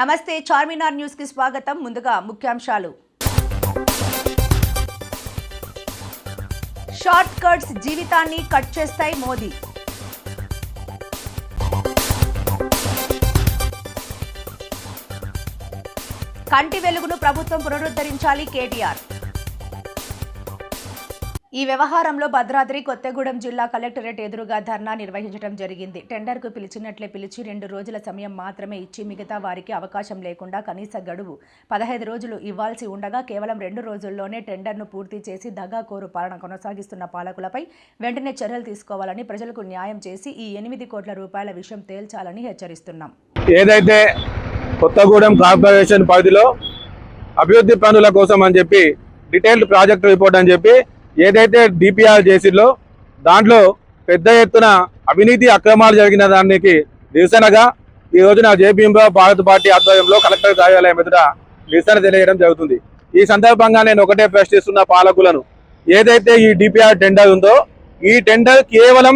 నమస్తే చార్మినార్ న్యూస్ కి స్వాగతం. ముందుగా ముఖ్యాంశాలు. షార్ట్ కట్స్ జీవితాన్ని కట్ చేస్తాయి మోదీ. కంటి వెలుగును ప్రభుత్వం పునరుద్ధరించాలి కేటీఆర్. ఈ వ్యవహారంలో భద్రాద్రి కొత్తగూడెం జిల్లా కలెక్టరేట్ ఎదురుగా ధర్నా నిర్వహించడం జరిగింది. టెండర్కు పిలిచినట్లే పిలిచి 2 రోజుల సమయం మాత్రమే ఇచ్చి మిగతా వారికి అవకాశం లేకుండా కనీస గడువు 15 రోజులు ఇవ్వాల్సి ఉండగా కేవలం 2 రోజుల్లోనే టెండర్ను పూర్తి చేసి దగాకోరు పాలన కొనసాగిస్తున్న పాలకులపై వెంటనే చర్యలు తీసుకోవాలని, ప్రజలకు న్యాయం చేసి ఈ 8 కోట్ల రూపాయల విషయం తేల్చాలని హెచ్చరిస్తున్నాం. ఏదైతే కొత్తగూడెం కార్పొరేషన్ పరిధిలో అభివృద్ధి పనుల కోసం అని చెప్పి డీటెయిల్డ్ ప్రాజెక్ట్ రిపోర్ట్ అని చెప్పి ఏదైతే డిపిఆర్ చేసిలో దాంట్లో పెద్ద ఎత్తున అవినీతి అక్రమాలు జరిగిన దానికి నిరసనగా ఈ రోజున జేపీఎంలో భారత పార్టీ ఆధ్వర్యంలో కలెక్టర్ కార్యాలయం ఎదుట నిరసన తెలియడం జరుగుతుంది. ఈ సందర్భంగా నేను ఒకటే ప్రశ్నిస్తున్న పాలకులను, ఏదైతే ఈ డిపిఆర్ టెండర్ ఉందో ఈ టెండర్ కేవలం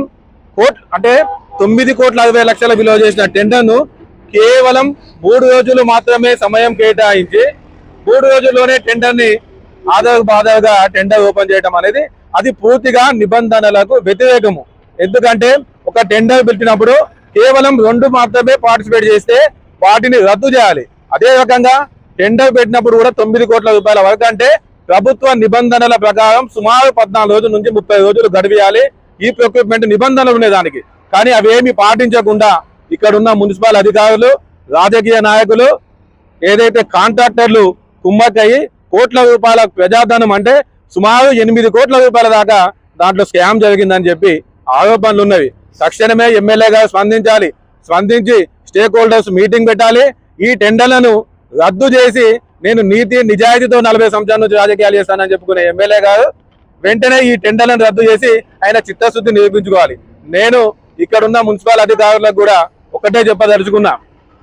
9 కోట్ల 60 లక్షల విలువ చేసిన టెండర్ను కేవలం 3 రోజులు మాత్రమే సమయం కేటాయించి 3 రోజుల్లోనే టెండర్ని బాధగా టెండర్ ఓపెన్ చేయడం అనేది అది పూర్తిగా నిబంధనలకు వ్యతిరేకము. ఎందుకంటే ఒక టెండర్ పెట్టినప్పుడు కేవలం 2 మాత్రమే పార్టిసిపేట్ చేస్తే వాటిని రద్దు చేయాలి. అదే రకంగా టెండర్ పెట్టినప్పుడు కూడా 9 కోట్ల రూపాయల వరకు అంటే ప్రభుత్వ నిబంధనల ప్రకారం సుమారు 14 రోజుల నుంచి 30 రోజులు గడివేయాలి ఈ ప్రొక్యూర్మెంట్ నిబంధనలు ఉన్నాయి దానికి. కానీ అవేమి పాటించకుండా ఇక్కడున్న మున్సిపల్ అధికారులు, రాజకీయ నాయకులు, ఏదైతే కాంట్రాక్టర్లు కుమ్మక్కయి కోట్ల రూపాయల ప్రజాధనం అంటే సుమారు 8 కోట్ల రూపాయల దాకా దాంట్లో స్కామ్ జరిగిందని చెప్పి ఆరోపణలు ఉన్నవి. తక్షణమే ఎమ్మెల్యే గారు స్పందించి స్టేక్ హోల్డర్స్ మీటింగ్ పెట్టాలి. ఈ టెండర్లను రద్దు చేసి నేను నీతి నిజాయితీతో 40 సంవత్సరాల నుంచి రాజకీయాలు చేస్తానని చెప్పుకునే ఎమ్మెల్యే గారు వెంటనే ఈ టెండర్లను రద్దు చేసి ఆయన చిత్తశుద్ధి నిరూపించుకోవాలి. నేను ఇక్కడున్న మున్సిపల్ అధికారులకు కూడా ఒకటే చెప్పదలుచుకున్నా,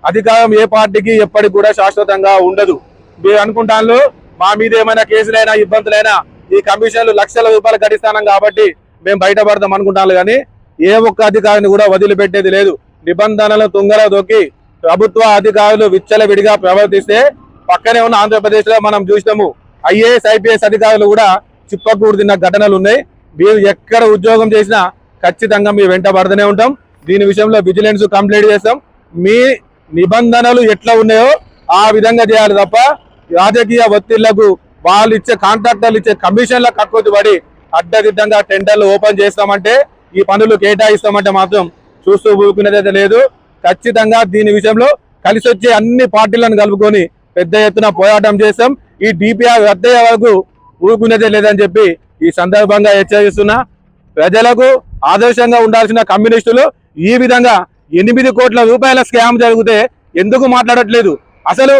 అధికారం ఏ పార్టీకి ఎప్పటికి కూడా శాశ్వతంగా ఉండదు. మీరు అనుకుంటాను మా మీద ఏమైనా కేసులైనా ఇబ్బందులైనా ఈ కమిషన్లు లక్షల రూపాయలు గడిస్తానం కాబట్టి మేము బయటపడతాం అనుకుంటాను. కానీ ఏ ఒక్క అధికారిని కూడా వదిలిపెట్టేది లేదు. నిబంధనలు తుంగలో దొక్కి ప్రభుత్వ అధికారులు విచ్చలవిడిగా ప్రవర్తిస్తే పక్కనే ఉన్న ఆంధ్రప్రదేశ్ లో మనం చూసినాము. IAS IPS అధికారులు కూడా చిప్పకూడు తిన్న ఘటనలు ఉన్నాయి. మీరు ఎక్కడ ఉద్యోగం చేసినా ఖచ్చితంగా మీ వెంట పడుతూనే ఉంటాం. దీని విషయంలో విజిలెన్స్ కంప్లీట్ చేస్తాం. మీ నిబంధనలు ఎట్లా ఉన్నాయో ఆ విధంగా చేయాలి తప్ప రాజకీయ ఒత్తిళ్లకు వాళ్ళు ఇచ్చే కాంట్రాక్టర్లు ఇచ్చే కమిషన్ల కక్కుతి పడి అడ్డదిడ్డంగా టెండర్లు ఓపెన్ చేస్తామంటే ఈ పనులు కేటాయిస్తామంటే మాత్రం చూస్తూ ఊరుకునేదైతే లేదు. ఖచ్చితంగా దీని విషయంలో కలిసి వచ్చే అన్ని పార్టీలను కలుపుకొని పెద్ద ఎత్తున పోరాటం చేస్తాం. ఈ డిపిఆర్ రద్దయ్యే వరకు ఊరుకునేదే లేదని చెప్పి ఈ సందర్భంగా హెచ్చరిస్తున్నా. ప్రజలకు ఆదర్శంగా ఉండాల్సిన కమ్యూనిస్టులు ఈ విధంగా 8 కోట్ల రూపాయల స్కామ్ జరిగితే ఎందుకు మాట్లాడట్లేదు? అసలు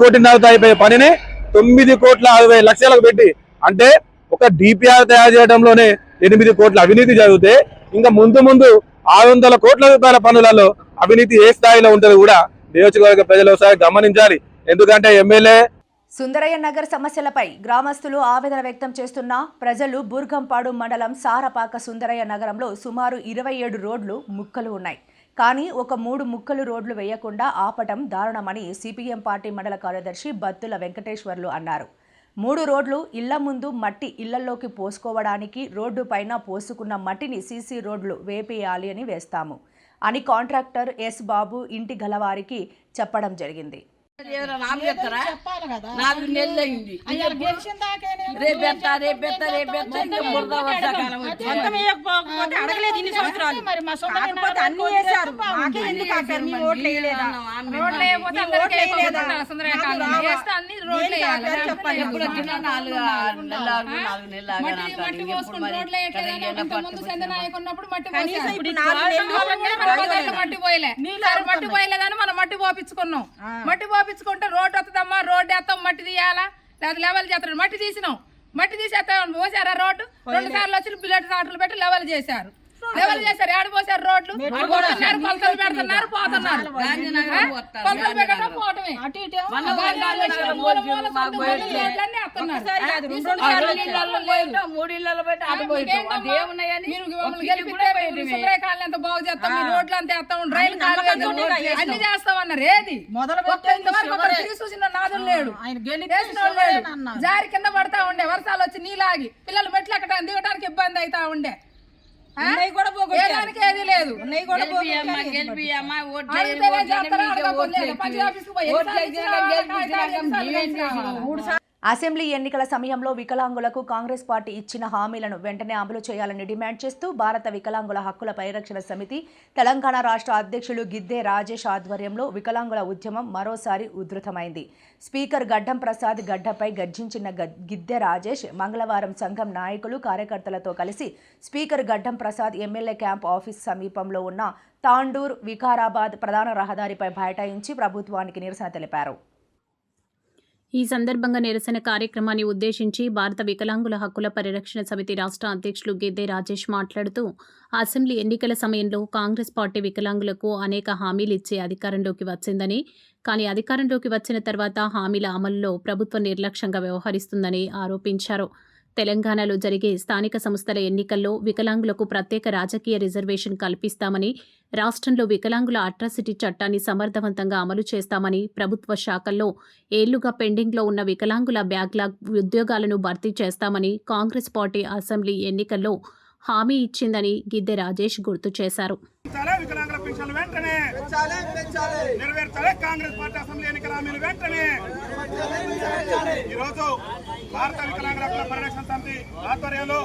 కోటిన్నరతో అయిపోయే పనిని 9 కోట్ల 60 లక్షలకు పెట్టి, అంటే ఒక డిపిఆర్ తయారు చేయడంలోనే 8 కోట్ల అవినీతి జరిగితే ఇంకా ముందు 600 కోట్ల రూపాయల పనులలో అవినీతి ఏ స్థాయిలో ఉంటుందో కూడా నియోజకవర్గ ప్రజలు ఒకసారి గమనించాలి. ఎందుకంటే ఎమ్మెల్యే సుందరయ్య నగర్ సమస్యలపై గ్రామస్తులు ఆవేదన వ్యక్తం చేస్తున్న ప్రజలు బూర్గంపాడు మండలం సారపాక సుందరయ్య నగరంలో సుమారు 27 రోడ్లు ముక్కలు ఉన్నాయి. కానీ ఒక 3 ముక్కలు రోడ్లు వేయకుండా ఆపటం దారుణమని సిపిఎం పార్టీ మండల కార్యదర్శి బత్తుల వెంకటేశ్వర్లు అన్నారు. 3 రోడ్లు ఇళ్ల ముందు మట్టి ఇళ్లలోకి పోసుకోవడానికి, రోడ్డు పైన పోసుకున్న మట్టిని సీసీ రోడ్లు వేపేయాలి అని వేస్తాము అని కాంట్రాక్టర్ ఎస్ బాబు ఇంటి గలవారికి చెప్పడం జరిగింది. మట్టి పోపించుకుంటే రోడ్డు వస్తుందమ్మా, రోడ్డు వేస్తాం, మట్టి తీయాలా లేదా లెవెల్ చేస్తారు. మట్టి తీసినాం, మట్టి తీసేస్తాం పోసారా రోడ్డు 2 సార్లు వచ్చి బిల్లెట్ రాట్లు పెట్టి లెవెల్ చేశారు. సో లెవెల్ చేశారు, ఏడు పోసారు రోడ్లు, కొడుతున్నారు, కొలతలు పెడుతున్నారు, పోతున్నారు. కొలతలు పెట్టడం పోవటమే. ఎంత బాగు చేస్తాం, మీ రోడ్లు అంతా వేస్తాం, డ్రైన్ అన్ని చేస్తామన్నారు. ఏది చూసిన నాదులు లేడు, జారి కింద పడతా ఉండే, వర్షాలు వచ్చి నీలాగి పిల్లలు మెట్లు ఎక్కడానికి దిగడానికి ఇబ్బంది అవుతా ఉండే. ఏది లేదు. అసెంబ్లీ ఎన్నికల సమయంలో వికలాంగులకు కాంగ్రెస్ పార్టీ ఇచ్చిన హామీలను వెంటనే అమలు చేయాలని డిమాండ్ చేస్తూ భారత వికలాంగుల హక్కుల పరిరక్షణ సమితి తెలంగాణ రాష్ట్ర అధ్యక్షులు గిద్దె రాజేష్ ఆధ్వర్యంలో వికలాంగుల ఉద్యమం మరోసారి ఉధృతమైంది. స్పీకర్ గడ్డం ప్రసాద్ గడ్డపై గర్జించిన గిద్దె రాజేష్ మంగళవారం సంఘం నాయకులు కార్యకర్తలతో కలిసి స్పీకర్ గడ్డం ప్రసాద్ ఎమ్మెల్యే క్యాంప్ ఆఫీస్ సమీపంలో ఉన్న తాండూర్ వికారాబాద్ ప్రధాన రహదారిపై బైఠాయించి ప్రభుత్వానికి నిరసన తెలిపారు. ఈ సందర్భంగా నిరసన కార్యక్రమాన్ని ఉద్దేశించి భారత వికలాంగుల హక్కుల పరిరక్షణ సమితి రాష్ట్ర అధ్యక్షులు గిద్దె రాజేష్ మాట్లాడుతూ అసెంబ్లీ ఎన్నికల సమయంలో కాంగ్రెస్ పార్టీ వికలాంగులకు అనేక హామీలు ఇచ్చే అధికారంలోకి వచ్చిందని, కానీ అధికారంలోకి వచ్చిన తర్వాత హామీల అమలులో ప్రభుత్వం నిర్లక్ష్యంగా వ్యవహరిస్తుందని ఆరోపించారు. తెలంగాణలో జరిగే స్థానిక సంస్థల ఎన్నికల్లో వికలాంగులకు ప్రత్యేక రాజకీయ రిజర్వేషన్ కల్పిస్తామని, రాష్ట్రంలో వికలాంగుల అట్రాసిటీ చట్టాన్ని సమర్థవంతంగా అమలు చేస్తామని, ప్రభుత్వ శాఖల్లో ఏళ్లుగా పెండింగ్లో ఉన్న వికలాంగుల బ్యాక్లాగ్ ఉద్యోగాలను భర్తీ చేస్తామని కాంగ్రెస్ పార్టీ అసెంబ్లీ ఎన్నికల్లో హామీ ఇచ్చిందని గిద్దె రాజేష్ గుర్తు చేశారు. భారత వికలాంగుల హక్కుల పరిరక్షణ సమితి ఆధ్వర్యంలో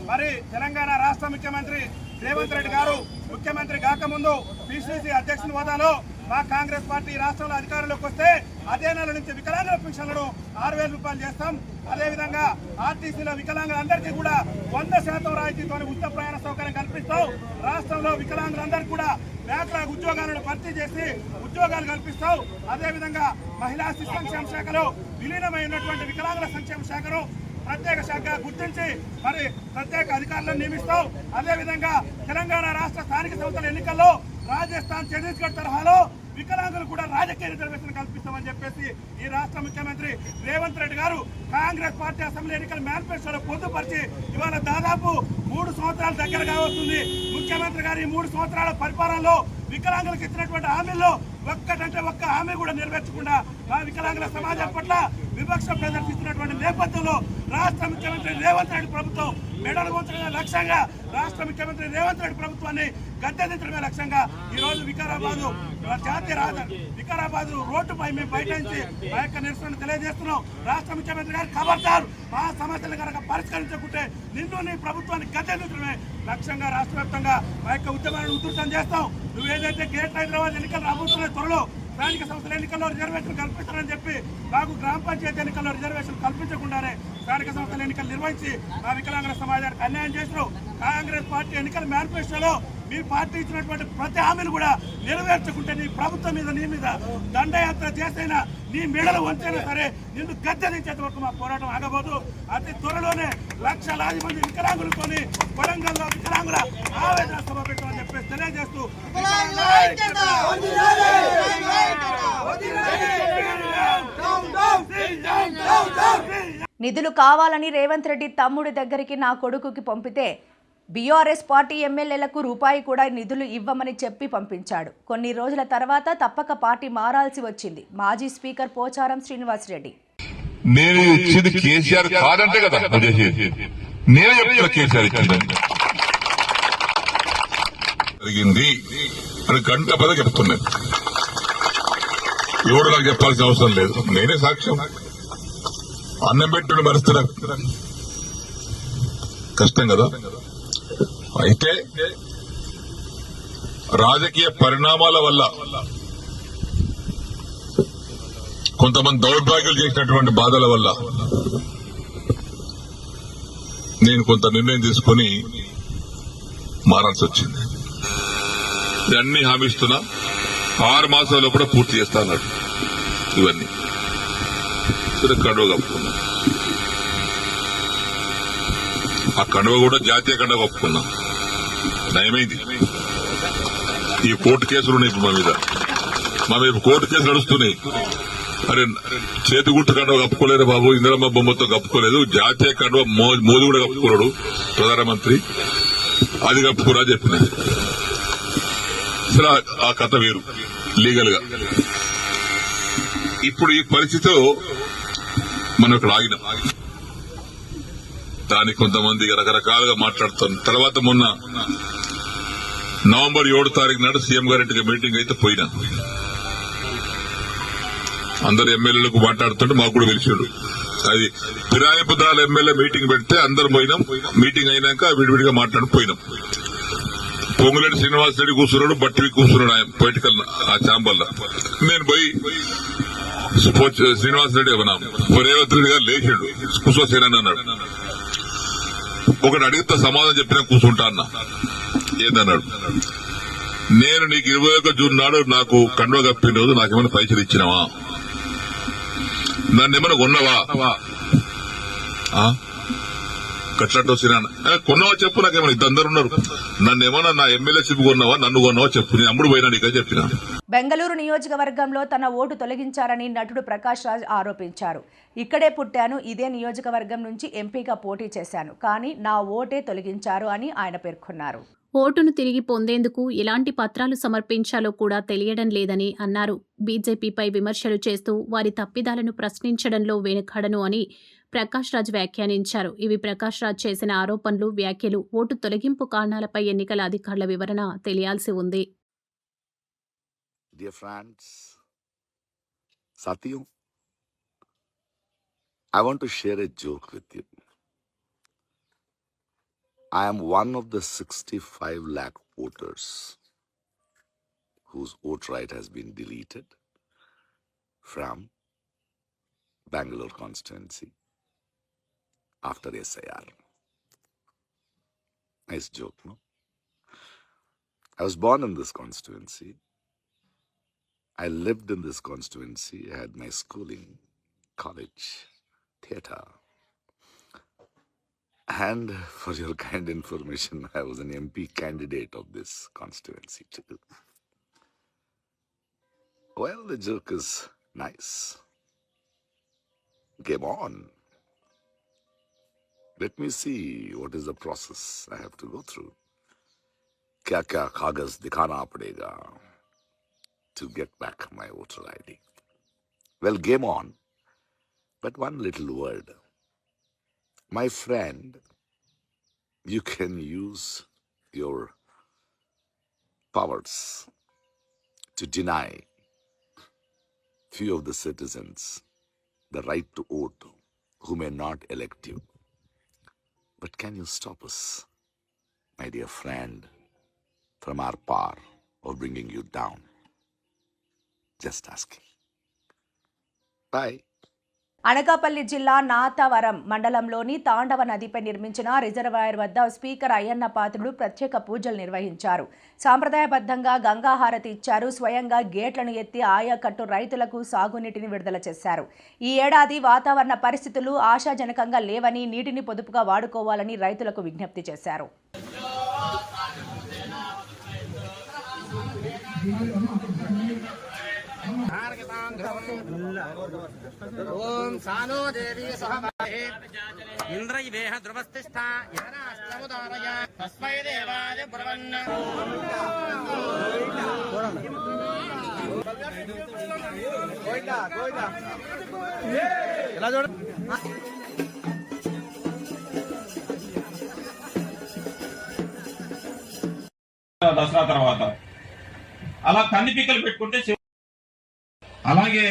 మరి తెలంగాణ రాష్ట్ర ముఖ్యమంత్రి రేవంత్ రెడ్డి గారు ముఖ్యమంత్రి కాకముందు పిసిసి అధ్యక్షుని హోదాలో మా కాంగ్రెస్ పార్టీ రాష్ట్రంలో అధికారంలోకి వస్తే అదే నెల నుంచి వికలాంగుల పెన్షన్లను 6,000 రూపాయలు చేస్తాం. అదేవిధంగా ఆర్టీసీలో వికలాంగులందరికీ కూడా 100% రాయితీతో ఉచిత ప్రయాణ సౌకర్యం కల్పిస్తాం. రాష్ట్రంలో వికలాంగులందరికీ కూడా బ్యాక్లాగ్ ఉద్యోగాలను భర్తీ చేసి ఉద్యోగాలు కల్పిస్తాం. అదేవిధంగా మహిళా శిశు సంక్షేమ శాఖలో విలీనమైనటువంటి వికలాంగుల సంక్షేమ శాఖను ప్రత్యేక శాఖ గుర్తించి మరి ప్రత్యేక అధికారులను నియమిస్తాం. అదేవిధంగా తెలంగాణ రాష్ట్ర స్థానిక సంస్థల ఎన్నికల్లో రాజస్థాన్, ఛత్తీస్గఢ్ తరహాలో వికలాంగులు కూడా రాజకీయ రిజర్వేషన్ కల్పిస్తామని చెప్పేసి ఈ రాష్ట్ర ముఖ్యమంత్రి రేవంత్ రెడ్డి గారు కాంగ్రెస్ పార్టీ అసెంబ్లీ ఎన్నికల మేనిఫెస్టోలో పొందుపరిచి ఇవాళ దాదాపు 3 సంవత్సరాల దగ్గరగా వస్తుంది. ముఖ్యమంత్రి గారు ఈ 3 సంవత్సరాల పరిపాలనలో వికలాంగులకు ఇచ్చినటువంటి హామీల్లో ఒక్కటంటే ఒక్క హామీ కూడా నెరవేర్చకుండా మా వికలాంగుల సమాజం పట్ల వివక్ష ప్రదర్శిస్తున్నటువంటి నేపథ్యంలో రాష్ట్ర ముఖ్యమంత్రి రేవంత్ రెడ్డి ప్రభుత్వం మెడలు వంచడమే లక్ష్యంగా, రాష్ట్ర ముఖ్యమంత్రి రేవంత్ రెడ్డి ప్రభుత్వాన్ని గద్దెదించడమే లక్ష్యంగా ఈ రోజు వికారాబాద్ రోడ్డుపై మేము బైఠాయించి మా యొక్క నిరసన తెలియజేస్తున్నాం. రాష్ట్ర ముఖ్యమంత్రి గారు ఖబర్దార్, మా సమస్యలు కనుక పరిష్కరించకుంటే నిన్ను నీ ప్రభుత్వాన్ని గద్దెదించడమే లక్ష్యంగా రాష్ట్ర వ్యాప్తంగా మా యొక్క ఉద్యమాలను ఉధృతం చేస్తాం. నువ్వు ఏదైతే గ్రేటర్ హైదరాబాద్ ఎన్నికలు రాబోతున్న త్వరలో స్థానిక సంస్థల ఎన్నికల్లో రిజర్వేషన్ కల్పిస్తారని చెప్పి మాకు గ్రామ పంచాయతీ ఎన్నికల్లో రిజర్వేషన్ కల్పించకుండానే స్థానిక సంస్థల ఎన్నికలు నిర్వహించి మా వికలాంగుల సమాజానికి అన్యాయం చేసినారు. కాంగ్రెస్ పార్టీ ఎన్నికల మేనిఫెస్టోలో మీ పార్టీ ఇచ్చినటువంటి ప్రతి హామీని కూడా నెరవేర్చుకుంటే నీ ప్రభుత్వం మీద, నీ మీద దండయాత్ర చేసైనా, నీ మెడలు వంచైనా సరే నిన్ను గద్దెదించేంత వరకు మా పోరాటం ఆగబోదు. అతి త్వరలోనే లక్షలాది మంది వికలాంగులతోని వరంగల్లో వికలాంగుల ఆవేదన సభ పెట్టమని చెప్పేసి తెలియజేస్తూ నిధులు కావాలని రేవంత్ రెడ్డి తమ్ముడి దగ్గరికి నా కొడుకుకి పంపితే బీఆర్ఎస్ పార్టీ ఎమ్మెల్యేలకు రూపాయి కూడా నిధులు ఇవ్వమని చెప్పి పంపించాడు. కొన్ని రోజుల తర్వాత తప్పక పార్టీ మారాల్సి వచ్చింది. మాజీ స్పీకర్ పోచారం శ్రీనివాసరెడ్డి. నేను ఇచ్చింది కేసీఆర్ కాదంటే కదా నేను చెప్తున్నా కేసీఆర్ ఇచ్చిందని జరిగింది అని గంట పద చెప్తున్నాను. ఎవరు నాకు చెప్పాల్సిన అవసరం లేదు, నేనే సాక్ష్యం. అన్నం పెట్టుడు మరుస్తున్నా కష్టం కదా. అయితే రాజకీయ పరిణామాల వల్ల కొంతమంది దౌర్భాగ్యాలు చేసినటువంటి బాధల వల్ల నేను కొంత నిర్ణయం తీసుకుని మారాల్సి వచ్చింది. అన్ని హామీ ఇస్తున్నా, 6 మాసాల్లో కూడా పూర్తి చేస్తా అన్నాడు. ఇవన్నీ కండువ కప్పుకున్నా, ఆ కండువ కూడా జాతీయ కండువ కప్పుకున్నా. నయమైంది. ఈ కోర్టు కేసులు ఉన్నాయి ఇప్పుడు మా మీద కోర్టు కేసులు నడుస్తున్నాయి. అరే చేతి గుర్తు కండువ కప్పుకోలేదు బాబు, ఇందిరమ్మ బొమ్మతో కప్పుకోలేదు, జాతీయ కండువ మోదీ కూడా కప్పుకోలేడు ప్రధానమంత్రి, అది కప్పుకోరా చెప్పిన. సరే ఆ కథ వేరు లీగల్ గా. ఇప్పుడు ఈ పరిస్థితిలో మనం ఇక్కడ ఆగినాం. దానికి కొంతమంది రకరకాలుగా మాట్లాడుతాం. తర్వాత మొన్న నవంబర్ 7 తారీఖు నాడు సీఎం గారింటికి మీటింగ్ అయితే పోయినా. అందరు ఎమ్మెల్యేలకు మాట్లాడుతుంటే మాకు కూడా పిలిచాడు. అది ఫిరాయింపుదారుల ఎమ్మెల్యే మీటింగ్ పెడితే అందరు పోయినాం. మీటింగ్ అయినాక విడివిడిగా మాట్లాడిపోయినాం. పొంగులేటి శ్రీనివాస్ రెడ్డి కూర్చున్నాడు, బట్టివి కూర్చున్నాడు ఆయన పొలిటికల్ ఆ ఛాంబర్లో. నేను పోయి శ్రీనివాస్ రెడ్డి రేవంత్ రెడ్డి గారు లేచాడు, కూర్చోసేనని అన్నాడు. ఒకటి అడిగితే సమాధానం చెప్పినా కూర్చుంటా అన్నా. ఏందన్నాడు, నేను నీకు 21 జూన్ నాడు నాకు కండువ కప్పిన రోజు నాకేమైనా పైసలు ఇచ్చినావా, నన్ను ఏమైనా కొన్నావా, కట్లట్టు కొన్నావా చెప్పు, నాకేమైనా ఇద్దరు ఉన్నారు, నన్ను ఏమన్నా నా ఎమ్మెల్యేషిప్ కొన్నావా, నన్ను కొన్నావా చెప్పు, నేను అమ్ముడు పోయినా నీకని చెప్పిన. బెంగళూరు నియోజకవర్గంలో తన ఓటు తొలగించారని నటుడు ప్రకాష్ రాజ్ ఆరోపించారు. ఇక్కడే పుట్టాను, ఇదే నియోజకవర్గం నుంచి ఎంపీగా పోటీ చేశాను, కానీ నా ఓటే తొలగించారు అని ఆయన పేర్కొన్నారు. ఓటును తిరిగి పొందేందుకు ఎలాంటి పత్రాలు సమర్పించాలో కూడా తెలియడం లేదని అన్నారు. బీజేపీపై విమర్శలు చేస్తూ వారి తప్పిదాలను ప్రశ్నించడంలో వెనుకాడను అని ప్రకాష్ రాజ్ వ్యాఖ్యానించారు. ఇవి ప్రకాష్ రాజ్ చేసిన ఆరోపణలు, వ్యాఖ్యలు. ఓటు తొలగింపు కారణాలపై ఎన్నికల అధికారుల వివరణ తెలియాల్సి ఉంది. Dear friends, Satyu, I want to share a joke with you. I am one of the 65 lakh voters whose vote right has been deleted from Bangalore constituency after SIR. Nice joke, no? I was born in this constituency. I lived in this constituency. I had my schooling, college, theatre. And for your kind information, I was an MP candidate of this constituency too. Well, the joke is nice. Game on. Let me see what is the process I have to go through. Kya kagaz dikhana padega to get back my voter ID. Well, game on. But one little word. My friend, you can use your powers to deny few of the citizens the right to vote who may not elect you. But can you stop us, my dear friend, from our power of bringing you down? Just asking. Bye. Anakapalli జిల్లా నాతవరం మండలంలోని తాండవ నదిపై నిర్మించిన reservoir వద్ద speaker Ayyanna Patrudu ప్రత్యేక పూజలు నిర్వహించారు. సాంప్రదాయబద్ధంగా గంగాహారతి ఇచ్చారు. స్వయంగా గేట్లను ఎత్తి ఆయకట్టు రైతులకు సాగునీటిని విడుదల చేశారు. ఈ ఏడాది వాతావరణ పరిస్థితులు ఆశాజనకంగా లేవని, నీటిని పొదుపుగా వాడుకోవాలని రైతులకు విజ్ఞప్తి చేశారు. ఓం సానో దేవి సహమహే ఇంద్రయివేహ ధ్రువస్థిష్ఠా యనాశ్రముదారయ తస్మై దేవాయ బ్రవన్న ఎలా చూడ దసరా తర్వాత అలా కందిపిక్కలు పెట్టుకుంటే అలాగే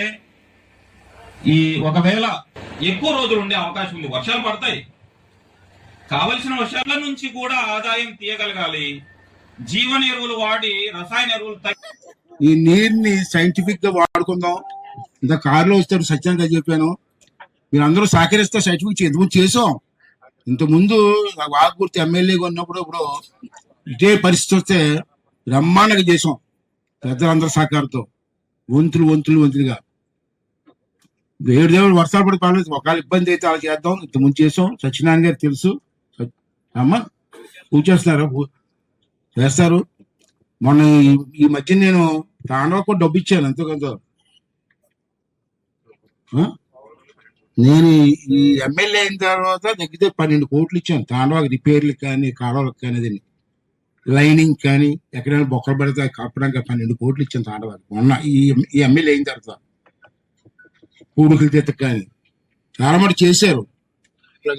ఈ ఒకవేళ ఎక్కువ రోజులు ఉండే అవకాశం ఉంది. వర్షాలు పడతాయి, కావలసిన వర్షాల నుంచి కూడా ఆదాయం తీయగలగాలి. జీవన ఎరువులు వాడి రసాయన ఎరువులు ఈ నీరుని సైంటిఫిక్ గా వాడుకుందాం. ఇంత కారులో వస్తారు సత్యాన్ని చెప్పాను, మీరు అందరూ సహకరిస్తే సైంటిఫిక్ ఎందుకు చేసాం. ఇంతకుముందు వాగుర్తి ఎమ్మెల్యేగా ఉన్నప్పుడు ఇప్పుడు ఇదే పరిస్థితి వస్తే బ్రహ్మాండంగా చేసాం పెద్దలందరూ సహకారంతో, వంతులుగా. దేవుడు వర్షాలు పడి పర్లేదు, ఒకవేళ ఇబ్బంది అయితే అలా చేద్దాం. ఇంత ముందు చేసాం. సత్యనారాయణ గారు తెలుసు అమ్మ పూజ చేస్తున్నారు. చేస్తారు. మొన్న ఈ మధ్య నేను తాండవకు డబ్బు ఇచ్చాను ఎంతో కొంత. నేను ఈ ఎమ్మెల్యే అయిన తర్వాత దగ్గర 12 కోట్లు ఇచ్చాను తాండవకి రిపేర్లకు కానీ కాలువలకు కానీ అది లైనింగ్ కానీ ఎక్కడైనా బొక్కలు పడితే కప్పడానికి 12 కోట్లు ఇచ్చాను తాండవకి మొన్న ఈ ఎమ్మెల్యే అయిన తర్వాత. పూడుకుల తెత్తకు కానీ చాలా మటు చేశారు.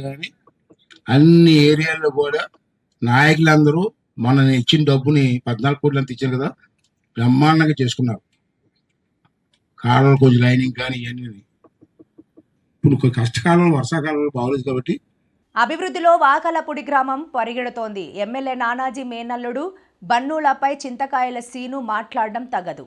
కానీ అన్ని ఏరియాల్లో కూడా నాయకులందరూ మన ఇచ్చిన డబ్బుని 14 కోట్లు అంత ఇచ్చారు కదా, బ్రహ్మాండంగా చేసుకున్నారు. కాలువలు కొంచెం లైనింగ్ కానీ ఇవన్నీ. ఇప్పుడు కష్టకాలంలో వర్షాకాలంలో బాగోలేదు కాబట్టి అభివృద్ధిలో వాకలపూడి గ్రామం పరిగెడుతోంది. ఎమ్మెల్యే నానాజీ మేనల్లుడు బన్నూలపై చింతకాయల సీను మాట్లాడడం తగదు.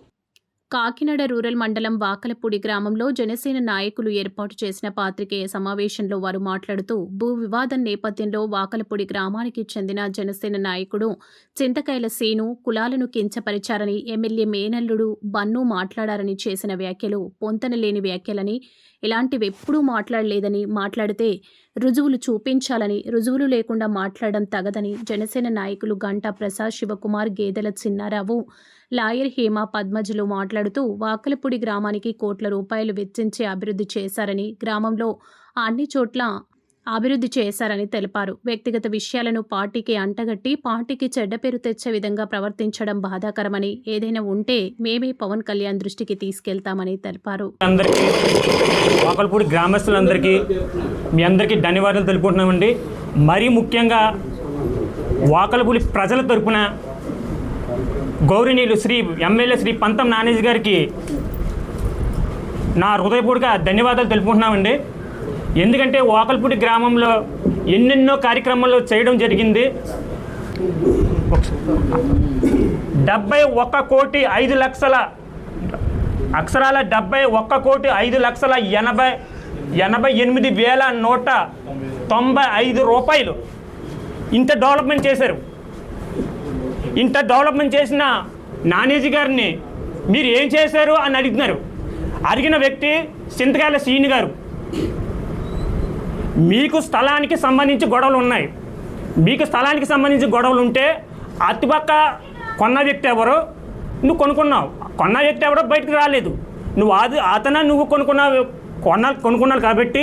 కాకినాడ రూరల్ మండలం వాకలపూడి గ్రామంలో జనసేన నాయకులు ఏర్పాటు చేసిన పాత్రికేయ సమావేశంలో వారు మాట్లాడుతూ భూ వివాదం నేపథ్యంలో వాకలపూడి గ్రామానికి చెందిన జనసేన నాయకుడు చింతకాయల సీను కులాలను కించపరిచారని, ఎమ్మెల్యే మేనల్లుడు బన్ను మాట్లాడారని చేసిన వ్యాఖ్యలు పొంతనలేని వ్యాఖ్యలని, ఇలాంటివెప్పుడూ మాట్లాడలేదని, మాట్లాడితే రుజువులు చూపించాలని, రుజువులు లేకుండా మాట్లాడడం తగదని జనసేన నాయకులు గంటా ప్రసాద్, శివకుమార్, గేదెల చిన్నారావు, లాయర్ హేమ, పద్మజలు మాట్లాడుతూ వాకలపూడి గ్రామానికి కోట్ల రూపాయలు వెచ్చించి అభివృద్ధి చేశారని, గ్రామంలో అన్ని చోట్ల అభివృద్ధి చేశారని తెలిపారు. వ్యక్తిగత విషయాలను పార్టీకి అంటగట్టి పార్టీకి చెడ్డ పేరు తెచ్చే విధంగా ప్రవర్తించడం బాధాకరమని, ఏదైనా ఉంటే మేమే పవన్ కళ్యాణ్ దృష్టికి తీసుకెళ్తామని తెలిపారు. వాకలపూడి గ్రామస్తులందరికీ మీ అందరికీ ధన్యవాదాలు తెలుపుకుంటున్నామండి. మరీ ముఖ్యంగా వాకలపూడి ప్రజల తరపున గౌరవనీయులు శ్రీ ఎమ్మెల్యే శ్రీ పంతం నానేజీ గారికి నా హృదయపూర్వక ధన్యవాదాలు తెలుపుకుంటున్నామండి. ఎందుకంటే వాకలపూడి గ్రామంలో ఎన్నెన్నో కార్యక్రమాలు చేయడం జరిగింది. 71,05,00,000 అక్షరాల 71,05,88,195 రూపాయలు ఇంత డెవలప్మెంట్ చేశారు. ఇంత డెవలప్మెంట్ చేసిన నానేజీ గారిని మీరు ఏం చేశారు అని అడుగుతున్నారు. అడిగిన వ్యక్తి చింతకాయల సీని గారు. మీకు స్థలానికి సంబంధించి గొడవలు ఉన్నాయి. మీకు స్థలానికి సంబంధించి గొడవలు ఉంటే అటుపక్క కొన్న వ్యక్తి ఎవరో, నువ్వు కొనుక్కున్నావు. కొన్న వ్యక్తి ఎవరో బయటకు రాలేదు. నువ్వు నువ్వు కొనుక్కున్నావు కాబట్టి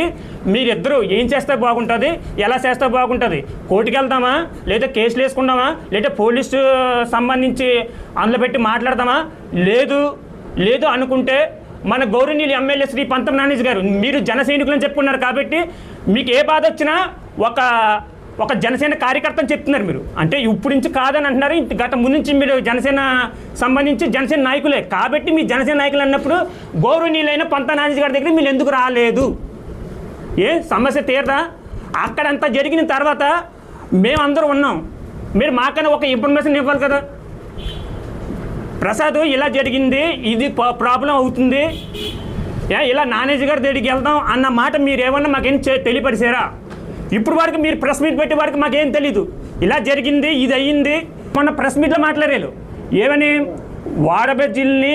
మీరిద్దరూ ఏం చేస్తే బాగుంటుంది, ఎలా చేస్తే బాగుంటుంది, కోర్టుకు వెళ్దామా, లేదా కేసులు వేసుకుందామా, లేదా పోలీసు సంబంధించి అందులో పెట్టి మాట్లాడదామా, లేదు అనుకుంటే మన గౌరవనీయులు ఎమ్మెల్యే శ్రీ పంతం నానేజీ గారు, మీరు జన సైనికులని చెప్పుకున్నారు కాబట్టి మీకు ఏ బాధ వచ్చినా ఒక జనసేన కార్యకర్తని చెప్తున్నారు మీరు. అంటే ఇప్పుడు నుంచి కాదని అంటున్నారు. గత ముందు నుంచి మీరు జనసేన సంబంధించి జనసేన నాయకులే కాబట్టి మీ జనసేన నాయకులు అన్నప్పుడు గౌరవనీయులైన పంతం నానేజీ గారి దగ్గర మీరు ఎందుకు రాలేదు? ఏ సమస్య తీరదా? అక్కడంతా జరిగిన తర్వాత మేమందరూ ఉన్నాం. మీరు మాకన్నా ఒక ఇన్ఫర్మేషన్ ఇవ్వాలి కదా. ప్రసాద్ ఇలా జరిగింది, ఇది ప్రాబ్లం అవుతుంది, ఇలా నానేజీ గారి దగ్గరికి వెళ్దాం అన్న మాట మీరు ఏమన్నా మాకేం తెలియపరిచారా? ఇప్పుడు వరకు మీరు ప్రెస్ మీట్ పెట్టే వరకు మాకేం తెలీదు. ఇలా జరిగింది, ఇది అయ్యింది. మొన్న ప్రెస్ మీట్లో మాట్లాడారు. ఏమని వాడబెజ్జిల్ని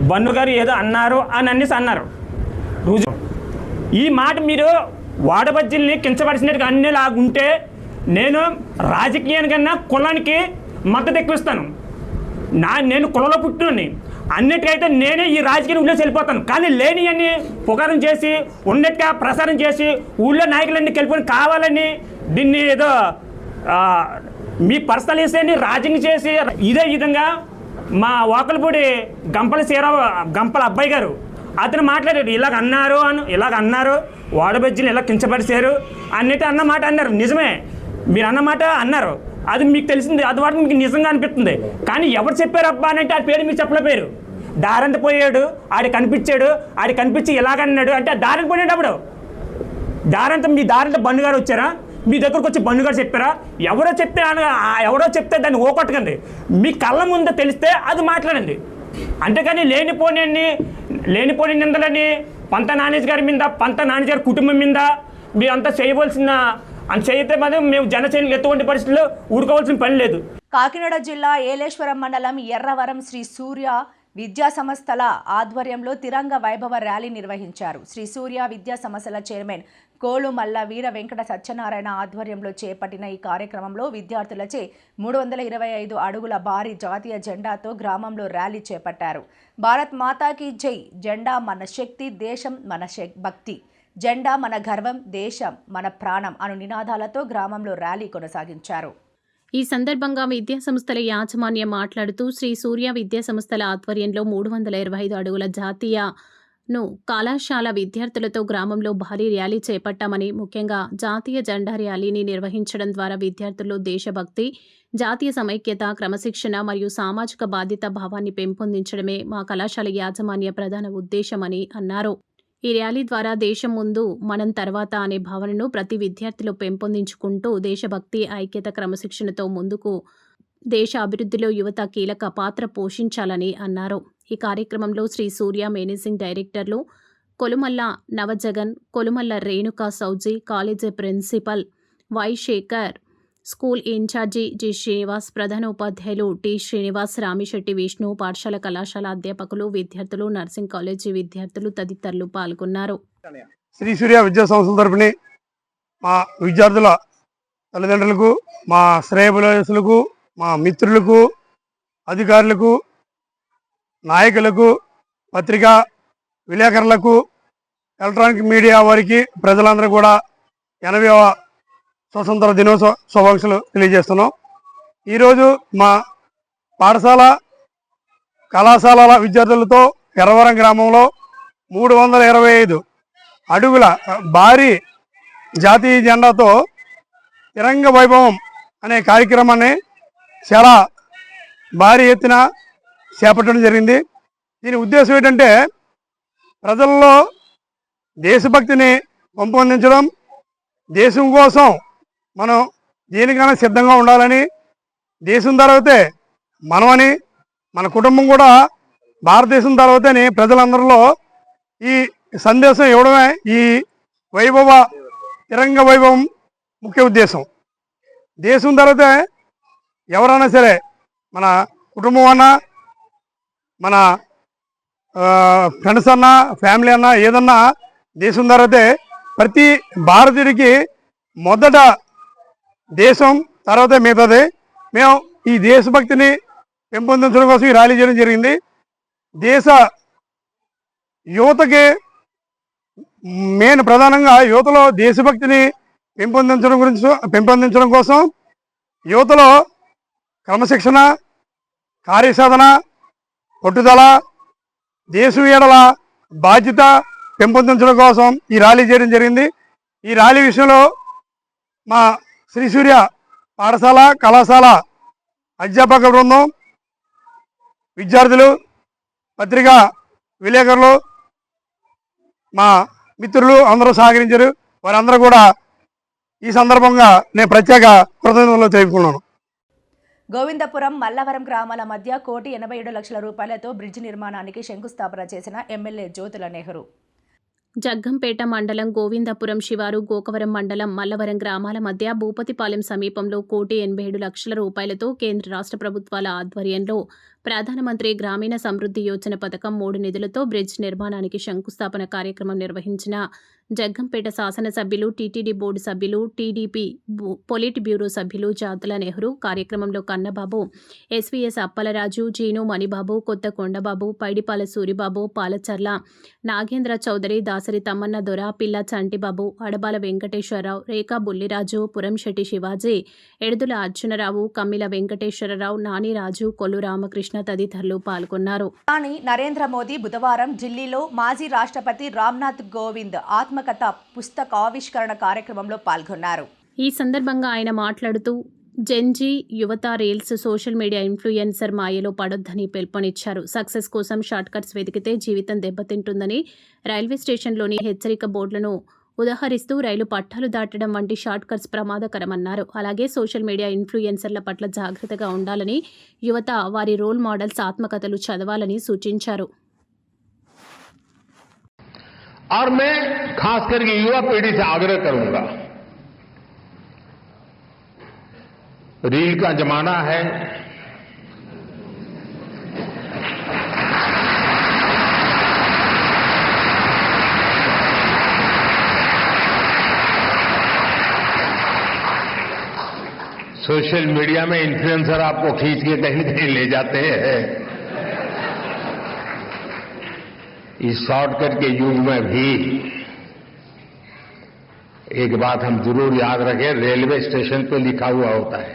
బన్ను గారు ఏదో అన్నారు అని అన్నారు. ఈ మాట మీరు వాడబజ్జిల్ని కించపరిచినట్టుగా అన్నేలాగుంటే నేను రాజకీయానికన్నా కులానికి మద్దతు ఎక్కువిస్తాను. నేను కులంలో పుట్టినని అన్నిటికైతే నేనే ఈ రాజకీయ ఊళ్ళో వెళ్ళిపోతాను. కానీ లేని అన్ని పుకారం చేసి ఉన్నట్టుగా ప్రసారం చేసి ఊళ్ళో నాయకులన్నీ వెళ్ళిపోయి కావాలని దీన్ని ఏదో మీ పర్సనల్ ఇష్యూని రాజకీయం చేసి ఇదే విధంగా మా వాకలపూడి గంపల అబ్బాయి గారు అతను మాట్లాడారు. ఇలాగ అన్నారు వాడబెజ్జిని ఇలా కించపరిచారు అన్నట్టు అన్నమాట అన్నారు. నిజమే, మీరు అన్నమాట అన్నారు. అది మీకు తెలిసింది, అది వాటికి మీకు నిజంగా అనిపిస్తుంది. కానీ ఎవరు చెప్పారు అబ్బా అని అంటే ఆ పేరు మీరు చెప్పలేరు. దారంత పోయాడు, ఆడి కనిపించి ఇలాగన్నాడు అంటే దారంత పోయినప్పుడు మీ దారంత బన్నుగారు వచ్చారా? మీ దగ్గరకు వచ్చి బన్నుగారు చెప్పారా? ఎవరో చెప్తే దాన్ని ఓకొట్టకండి. మీ కళ్ళ ముందు తెలిస్తే అది మాట్లాడండి. అంతేకాని లేనిపోని నిందలని పంత నానేజీ గారి మీద, పంత నానేజీ గారి కుటుంబం మీద మీరంతా చేయవలసిన చేయితే మాత్రం మేము జనసేనలు ఎటువంటి పరిస్థితుల్లో ఊరుకోవాల్సిన పని లేదు. కాకినాడ జిల్లా ఏలేశ్వరం మండలం ఎర్రవరం శ్రీ సూర్య విద్యా సంస్థల ఆధ్వర్యంలో తిరంగ వైభవ ర్యాలీ నిర్వహించారు. శ్రీ సూర్య విద్యా సంస్థల చైర్మన్ కోలుమల్ల వీర వెంకట సత్యనారాయణ ఆధ్వర్యంలో చేపట్టిన ఈ కార్యక్రమంలో విద్యార్థులచే 325 అడుగుల భారీ జాతీయ జెండాతో గ్రామంలో ర్యాలీ చేపట్టారు. భారత్ మాతాకి జై, జెండా మన శక్తి, దేశం మన భక్తి, జెండా మన గర్వం, దేశం మన ప్రాణం అను నినాదాలతో గ్రామంలో ర్యాలీ కొనసాగించారు. ఈ సందర్భంగా విద్యాసంస్థల యాజమాన్యం మాట్లాడుతూ శ్రీ సూర్య విద్యాసంస్థల ఆధ్వర్యంలో 325 అడుగుల జాతీయను కళాశాల విద్యార్థులతో గ్రామంలో భారీ ర్యాలీ చేపట్టామని, ముఖ్యంగా జాతీయ జెండా ర్యాలీని నిర్వహించడం ద్వారా విద్యార్థుల్లో దేశభక్తి, జాతీయ సమైక్యత, క్రమశిక్షణ మరియు సామాజిక బాధ్యత భావాన్ని పెంపొందించడమే మా కళాశాల యాజమాన్య ప్రధాన ఉద్దేశమని అన్నారు. ఈ ర్యాలీ ద్వారా దేశం ముందు మనం తర్వాత అనే భావనను ప్రతి విద్యార్థిలో పెంపొందించుకుంటూ దేశభక్తి, ఐక్యత, క్రమశిక్షణతో ముందుకు దేశ అభివృద్ధిలో యువత కీలక పాత్ర పోషించాలని అన్నారు. ఈ కార్యక్రమంలో శ్రీ సూర్య మేనేజింగ్ డైరెక్టర్లు కొలుమల్ల నవజగన్, Kolumalla Renuka Souji, college principal Y Shekhar, school incharge G Srinivas, ప్రధాన ఉపాధ్యాయులు టి శ్రీనివాస్, రామిశెట్టి విష్ణు, పాఠశాల కళాశాల అధ్యాపకులు, విద్యార్థులు, నర్సింగ్ కాలేజీ విద్యార్థులు తదితరులు పాల్గొన్నారు. శ్రీ సూర్య విద్యా సంస్థల తరపున మా విద్యార్థుల తల్లిదండ్రులకు, మా శ్రేయోభిలాషులకు, మా మిత్రులకు, అధికారులకు, నాయకులకు, పత్రికా విలేకరులకు, ఎలక్ట్రానిక్ మీడియా వారికి, ప్రజలందరూ కూడా 80వ స్వతంత్ర దినోత్సవ శుభాకాంక్షలు తెలియజేస్తున్నాం. ఈరోజు మా పాఠశాల కళాశాలల విద్యార్థులతో ఎర్రవరం గ్రామంలో 325 అడుగుల భారీ జాతీయ జెండాతో తిరంగ వైభవం అనే కార్యక్రమాన్ని చాలా భారీ ఎత్తున చేపట్టడం జరిగింది. దీని ఉద్దేశం ఏంటంటే ప్రజల్లో దేశభక్తిని పెంపొందించడం, దేశం కోసం మనం దేనికైనా సిద్ధంగా ఉండాలని, దేశం తర్వాతే మనమని, మన కుటుంబం కూడా భారతదేశం తర్వాతని ప్రజలందరిలో ఈ సందేశం ఇవ్వడమే ఈ తిరంగ వైభవం ముఖ్య ఉద్దేశం. దేశం తర్వాతే ఎవరైనా సరే, మన కుటుంబం అన్నా, మన ఫ్రెండ్స్ అన్నా, ఫ్యామిలీ అన్నా, ఏదన్నా దేశం తర్వాతే ప్రతి భారతీయుడికి మొదట దేశం తర్వాత మిగతాది. మేము ఈ దేశభక్తిని పెంపొందించడం కోసం ఈ ర్యాలీ చేయడం జరిగింది. దేశ యువతకి మెయిన్ ప్రధానంగా యువతలో దేశభక్తిని పెంపొందించడం కోసం యువతలో క్రమశిక్షణ, కార్యసాధన, పట్టుదల, దేశం ఏడల బాధ్యత పెంపొందించడం కోసం ఈ ర్యాలీ చేయడం జరిగింది. ఈ ర్యాలీ విషయంలో మా శ్రీ సూర్య పాఠశాల కళాశాల అధ్యాపక బృందం, విద్యార్థులు, పత్రికా విలేకరులు, మా మిత్రులు అందరూ సహకరించారు. వారందరూ కూడా ఈ సందర్భంగా నేను ప్రత్యేక కృతజ్ఞతలు తెలుపుకున్నాను. గోవిందపురం, మల్లవరం గ్రామాల మధ్య 1,87,00,000 రూపాయలతో బ్రిడ్జి నిర్మాణానికి శంకుస్థాపన చేసిన ఎమ్మెల్యే జ్యోతుల నెహ్రూ. జగ్గంపేట మండలం గోవిందపురం శివారు, గోకవరం మండలం మల్లవరం గ్రామాల మధ్య భూపతిపాలెం సమీపంలో 1,87,00,000 రూపాయలతో కేంద్ర రాష్ట్ర ప్రభుత్వాల ఆధ్వర్యంలో ప్రధానమంత్రి గ్రామీణ సమృద్ధి యోజన పథకం 3 నిధులతో బ్రిడ్జ్ నిర్మాణానికి శంకుస్థాపన కార్యక్రమం నిర్వహించిన జగ్గంపేట శాసనసభ్యులు, టీటీడీ బోర్డు సభ్యులు, టీడీపీ పొలిట్ బ్యూరో సభ్యులు జ్యోతుల నెహ్రూ. కార్యక్రమంలో కన్నబాబు, ఎస్వీఎస్ అప్పలరాజు, జీను మణిబాబు, కొత్త కొండబాబు, పైడిపాల సూరిబాబు, పాలచర్ల నాగేంద్ర చౌదరి, దాసరి తమ్మన్న దొర, పిల్ల చంటిబాబు, అడబాల వెంకటేశ్వరరావు, రేఖా బుల్లిరాజు, పురంశెట్టి శివాజీ, ఎడుదుల అర్జునరావు, కమ్మిల వెంకటేశ్వరరావు, నానిరాజు, కొల్లు రామకృష్ణ తదితరులు పాల్గొన్నారు. ప్రధాని నరేంద్ర మోదీ బుధవారం ఢిల్లీలో మాజీ రాష్ట్రపతి రామ్నాథ్ కోవింద్ ఆత్మకథ పుస్తకావిష్కరణ కార్యక్రమంలో పాల్గొన్నారు. ఈ సందర్భంగా ఆయన మాట్లాడుతూ జెన్జీ యువత రీల్స్ సోషల్ మీడియా ఇన్ఫ్లుయెన్సర్ మాయలో పడొద్దని పిలుపునిచ్చారు. సక్సెస్ కోసం షార్ట్ కట్స్ వెతికితే జీవితం దెబ్బతింటుందని, రైల్వే స్టేషన్లోని హెచ్చరిక బోర్డులను ఉదహరిస్తూ రైలు పట్టాలు దాటడం వంటి షార్ట్ కట్స్ ప్రమాదకరమన్నారు. అలాగే సోషల్ మీడియా ఇన్ఫ్లుయెన్సర్ల పట్ల జాగ్రత్తగా ఉండాలని, యువత వారి రోల్ మోడల్స్ ఆత్మకథలు చదవాలని సూచించారు. और मैं खास करके युवा पीढ़ी से आग्रह करूंगा, रील का जमाना है, सोशल मीडिया में इन्फ्लुएंसर आपको खींच के कहीं कहीं ले जाते हैं। इस शॉर्टकट के युग में भी एक बात हम जरूर याद रखें, रेलवे स्टेशन पे लिखा हुआ होता है।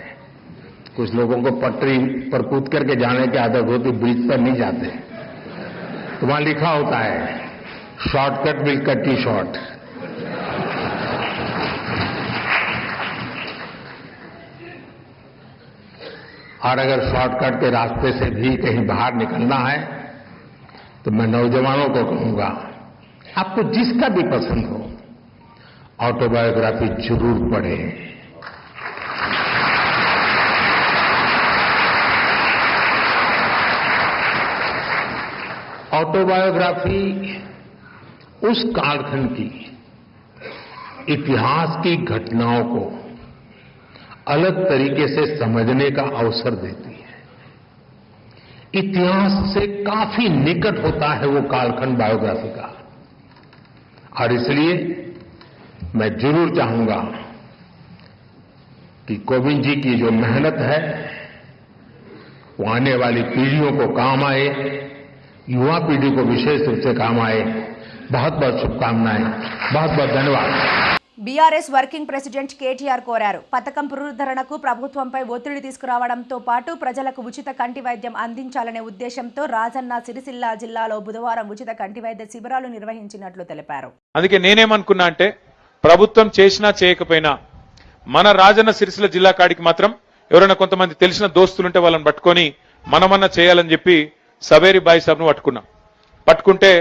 कुछ लोगों को पटरी पर कूद करके जाने की आदत होती, ब्रिज पर नहीं जाते, तो वहां लिखा होता है shortcut will cut you short. और अगर शॉर्टकट के रास्ते से भी कहीं बाहर निकलना है तो मैं नौजवानों को कहूंगा, आपको जिसका भी पसंद हो ऑटोबायोग्राफी जरूर पढ़ें। ऑटोबायोग्राफी उस कालखंड की इतिहास की घटनाओं को अलग तरीके से समझने का अवसर देती है। इतिहास से काफी निकट होता है वो कालखंड बायोग्राफी का, और इसलिए मैं जरूर चाहूंगा कि कोविंद जी की जो मेहनत है वो आने वाली पीढ़ियों को काम आए, युवा पीढ़ी को विशेष रूप से काम आए। बहुत बहुत शुभकामनाएं, बहुत बहुत धन्यवाद। బీఆర్ఎస్ వర్కింగ్ ప్రెసిడెంట్ కేటీఆర్ కోరారు. పథకం పునరుద్ధరణకు ప్రభుత్వంపై ఒత్తిడి తీసుకురావడంతో పాటు ప్రజలకు ఉచిత కంటి వైద్యం అందించాలనే ఉద్దేశంతో రాజన్న సిరిసిల్ల జిల్లాలో బుధవారం ఉచిత కంటి వైద్య శిబిరాలు నిర్వహించినట్లు తెలిపారు. అందుకే నేనేమనుకున్నా అంటే ప్రభుత్వం చేసినా చేయకపోయినా మన రాజన్న సిరిసిల్ల జిల్లా కాడికి మాత్రం ఎవరైనా కొంతమంది తెలిసిన దోస్తులుంటే వాళ్ళని పట్టుకొని మనమన్నా చేయాలని చెప్పి సవేరి బాయి సాబ్ను పట్టుకుంటే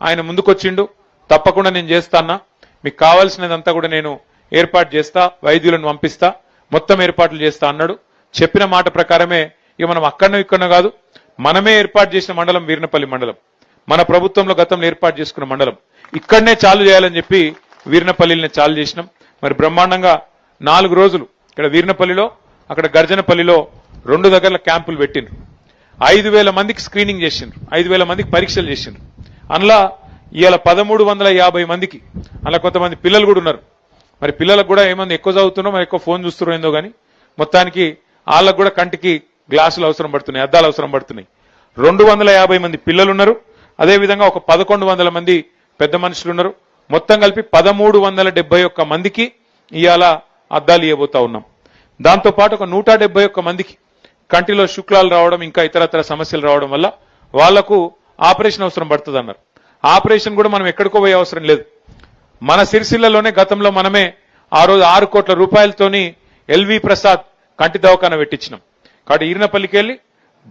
ఆయన ముందుకొచ్చిండు. తప్పకుండా నేను చేస్తానా, మీకు కావాల్సినదంతా కూడా నేను ఏర్పాటు చేస్తా, వైద్యులను పంపిస్తా, మొత్తం ఏర్పాట్లు చేస్తా అన్నాడు. చెప్పిన మాట ప్రకారమే ఇక మనం అక్కడనో ఇక్కడనో కాదు, మనమే ఏర్పాటు చేసిన మండలం వీర్నపల్లి మండలం, మన ప్రభుత్వంలో గతంలో ఏర్పాటు చేసుకున్న మండలం, ఇక్కడనే చాలు చేయాలని చెప్పి వీర్నపల్లిని చాలు చేసినాం. మరి బ్రహ్మాండంగా 4 రోజులు ఇక్కడ వీర్నపల్లిలో, అక్కడ గర్జనపల్లిలో 2 దగ్గర క్యాంపులు పెట్టిండ్రు. 5,000 మందికి స్క్రీనింగ్ చేసిండ్రు, 5,000 మందికి పరీక్షలు చేసిండ్రు. అందులో ఇవాళ 1,350 మందికి, అలా కొంతమంది పిల్లలు కూడా ఉన్నారు. మరి పిల్లలకు కూడా ఏమంది ఎక్కువ చదువుతున్నారో మరి ఎక్కువ ఫోన్ చూస్తున్నారో ఏందో కానీ మొత్తానికి వాళ్ళకు కూడా కంటికి గ్లాసులు అవసరం పడుతున్నాయి, అద్దాలు అవసరం పడుతున్నాయి. 250 మంది పిల్లలు ఉన్నారు. అదేవిధంగా ఒక 1,100 మంది పెద్ద మనుషులు ఉన్నారు. మొత్తం కలిపి 1,371 మందికి ఇవాళ అద్దాలు ఇవ్వబోతా ఉన్నాం. దాంతోపాటు ఒక 171 మందికి కంటిలో శుక్లాలు రావడం, ఇంకా ఇతరత్ర సమస్యలు రావడం వల్ల వాళ్లకు ఆపరేషన్ అవసరం పడుతుంది అన్నారు. ఆపరేషన్ కూడా మనం ఎక్కడికో పోయే అవసరం లేదు. మన సిరిసిల్లలోనే గతంలో మనమే ఆ రోజు 6 కోట్ల రూపాయలతోని ఎల్వి ప్రసాద్ కంటి దవాఖాన పెట్టించినాం. కాబట్టి ఈర్నపల్లికి వెళ్ళి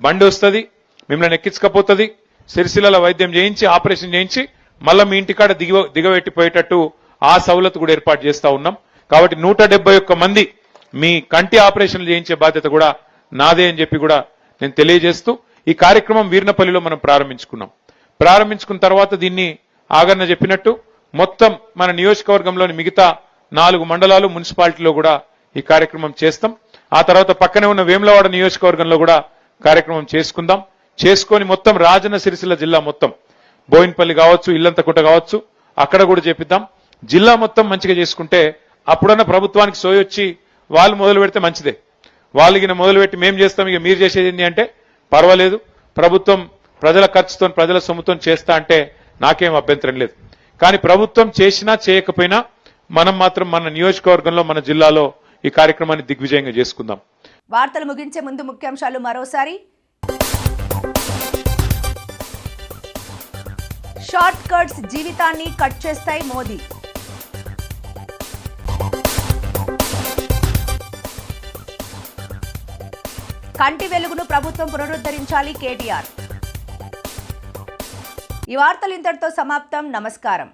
బండి వస్తుంది, మిమ్మల్ని ఎక్కించకపోతుంది, సిరిసిల్లలో వైద్యం చేయించి ఆపరేషన్ చేయించి మళ్ళీ మీ ఇంటికాడ దిగబెట్టిపోయేటట్టు ఆ సౌలత్ కూడా ఏర్పాటు చేస్తా ఉన్నాం. కాబట్టి 171 మంది మీ కంటి ఆపరేషన్లు చేయించే బాధ్యత కూడా నాదే అని చెప్పి కూడా నేను తెలియజేస్తూ ఈ కార్యక్రమం వీర్నపల్లిలో మనం ప్రారంభించుకున్న తర్వాత దీన్ని ఆగన్న చెప్పినట్టు మొత్తం మన నియోజకవర్గంలోని మిగతా 4 మండలాలు మున్సిపాలిటీలో కూడా ఈ కార్యక్రమం చేస్తాం. ఆ తర్వాత పక్కనే ఉన్న వేములవాడ నియోజకవర్గంలో కూడా కార్యక్రమం చేసుకొని మొత్తం రాజన్న సిరిసిల్ల జిల్లా మొత్తం బోయిన్పల్లి కావచ్చు, ఇల్లంతకుంట కావచ్చు, అక్కడ కూడా చేపిద్దాం. జిల్లా మొత్తం మంచిగా చేసుకుంటే అప్పుడన్న ప్రభుత్వానికి సోయొచ్చి వాళ్ళు మొదలు పెడితే మంచిదే. వాళ్ళకి మొదలుపెట్టి మేం చేస్తాం, ఇక మీరు చేసేది ఏంటి అంటే పర్వాలేదు, ప్రభుత్వం ప్రజల ఖర్చుతో ప్రజల సొమ్ముతో చేస్తా అంటే నాకేం అభ్యంతరం లేదు. కానీ ప్రభుత్వం చేసినా చేయకపోయినా మనం మాత్రం మన నియోజకవర్గంలో మన జిల్లాలో ఈ కార్యక్రమాన్ని దిగ్విజయంగా చేసుకుందాం. వార్తలు ముగించే ముందు ముఖ్యాంశాలు మరోసారి. షార్ట్ కట్స్ జీవితాన్ని కట్ చేస్తాయి మోదీ. కంటి వెలుగును ప్రభుత్వం పునరుద్ధరించాలి కేటీఆర్. ఈ వార్తలు ఇంతటితో సమాప్తం. నమస్కారం.